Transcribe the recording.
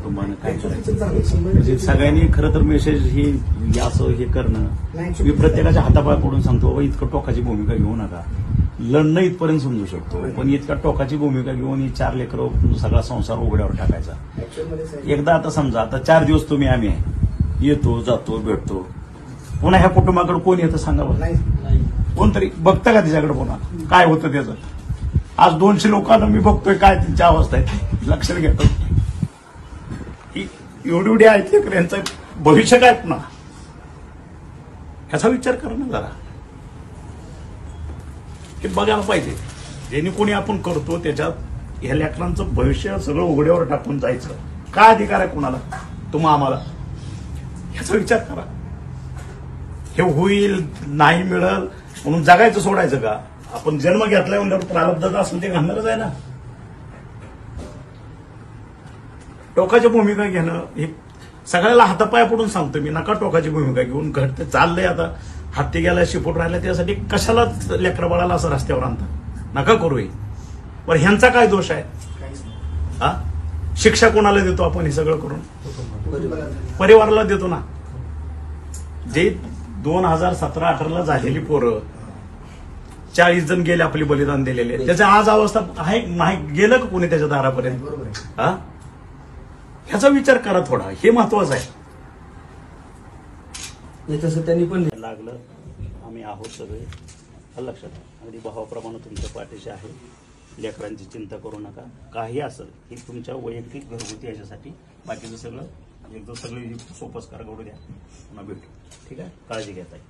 कुटुंबानं काय करायचं म्हणजे सगळ्यांनी खरं तर मेसेज ही असं हे करणं मी प्रत्येकाच्या हातापाय पडून सांगतो बाबा इतकं टोकाची भूमिका घेऊ नका. लढणं इथपर्यंत समजू शकतो पण इतक्या टोकाची भूमिका घेऊन ही 4 लेकरं सगळा संसार उघड्यावर टाकायचा. एकदा आता समजा आता 4 दिवस तुम्ही आम्ही आहे येतो जातो भेटतो पुन्हा ह्या कुटुंबाकडे कोण येतं सांगा बरं. कोणतरी बघतं का तिच्याकडे पुन्हा काय होतं त्याचं. आज 200 लोकांना मी बघतोय काय त्यांची अवस्था आहे लक्षात घेतो. एवढी आहेत लेकर यांचं भविष्य काय पुन्हा ह्याचा विचार करा ना जरा. हे बघायला पाहिजे ज्यांनी कोणी आपण करतो त्याच्यात ह्या लेकरांचं भविष्य सगळं उघड्यावर टाकून जायचं काय अधिकार आहे कुणाला तुम्हा आम्हाला ह्याचा विचार करा. हे होईल नाही मिळेल म्हणून जगायचं सोडायचं का. आपण जन्म घेतलाय म्हणल्यावर प्रारब्धात असेल ते घालणारच आहे ना. टोकाची भूमिका घेणं हे सगळ्याला हातापाया पडून सांगतो मी नका टोकाची भूमिका घेऊन घडते चाललंय आता हत्ती गेला शिपूट राहिला त्यासाठी कशाला लेकरा बाळाला असं रस्त्यावर आणतात नका करू. पण ह्यांचा काय दोष आहे. हा शिक्षा कोणाला देतो आपण हे सगळं करून परिवाराला देतो ना. जे 2017-18 झालेली पोरं 40 जण गेले आपली बलिदान दिलेले त्याच्या आज अवस्था आहे नाही गेलं का कोणी त्याच्या दारापर्यंत. हा ह्याचा विचार करा थोडा हे महत्वाचं आहे. याच्यासाठी त्यांनी पण लागलं आम्ही आहोत सगळे लक्षात अगदी भावाप्रमाणे तुमच्या पाठीशी आहे. लेकरांची चिंता करू नका काही असेल हे तुमच्या वैयक्तिक घरगुती याच्यासाठी बाकीचं सगळं एकदा सगळी सोपच करा घडू द्या पुन्हा भेटू. ठीक आहे काळजी घेताय.